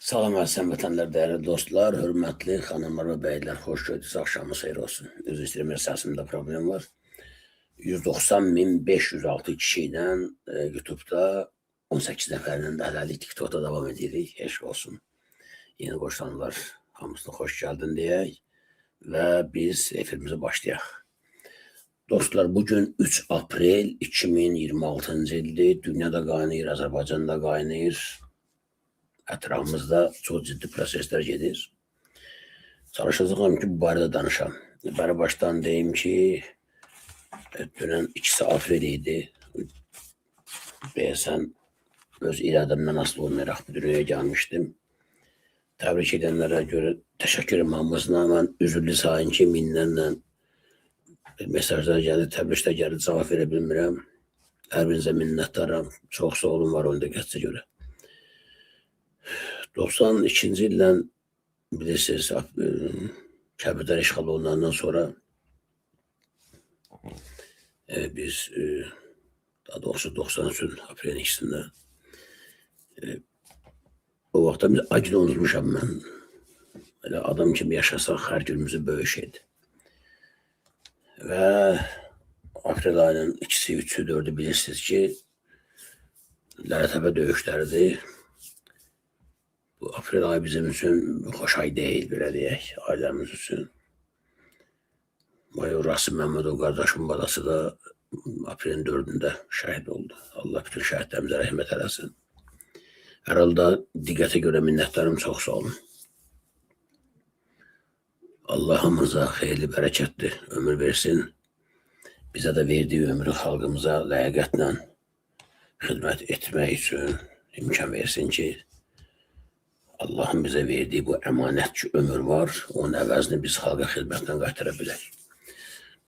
Salam əziz vətənlər, dəyərli dostlar, hörmətli xanımlar və bəylər, xoş gördünüz, axşamınız xeyir olsun. Üzr istəyirəm, səsimdə problem var. 190.506 kişi ilə YouTube-da 18 nəfərlə də hələlik TikTok-da davam edirik, heç olsun. Yeni qoşulanlar hamısına xoş gəldin deyək və biz efirimizi başlayaq. Dostlar, bugün 3 aprel 2026-cı ildir, dünyada qaynayır, Azərbaycanda qaynayır. Ətrafımızda çox ciddi proseslər gedir. Çalışacağım ki, bu barədə danışam. Bəri başdan deyim ki, dünən 2 aprel idi. Deyəsən, öz iradəmdən asılı olmayaraq bu dünyaya gəlmişdim. Təbrik edənlərə görə təşəkkür hamısına. Mən üzürlü sayın ki, minlərlə mesajlar gəldi, təbriklər gəldi, cavab verə bilmirəm. Hər birinizə minnətdaram. Çox sağ olun, var onda qəsdə görə. 92-ci ildən bilirsiniz, Kəbirlər işğal olunandan sonra biz daha doğrusu 93 aprelin ikisində o vaxtda biz acı unutmuşam mən. Elə adam kimi yaşasaq hər günümüzü böyük şeydir. Və aprel ayının 2-si, 3-ü, 4-ü bilirsiniz ki, Lələtəpə döyüşləridir. Bu aprel ayı bizim üçün xoş ay deyil, belə deyək, ailəmiz üçün. Mayor Rasim Məmmədov qardaşımın balası da aprelin 4-ündə şəhid oldu. Allah bütün şəhidlərimizə rəhmət eləsin. Hər halda diqqətə görə minnətdarım, çox sağ olun. Allah hamımıza xeyirli, bərəkətli ömür versin. Bizə də verdiyi ömrü xalqımıza ləyaqətlə xidmət etmək üçün imkan versin ki, Allahın bizə verdiyi bu əmanətçi ömür var, onun əvəzini biz xalqa xidmətdən qaytara bilək.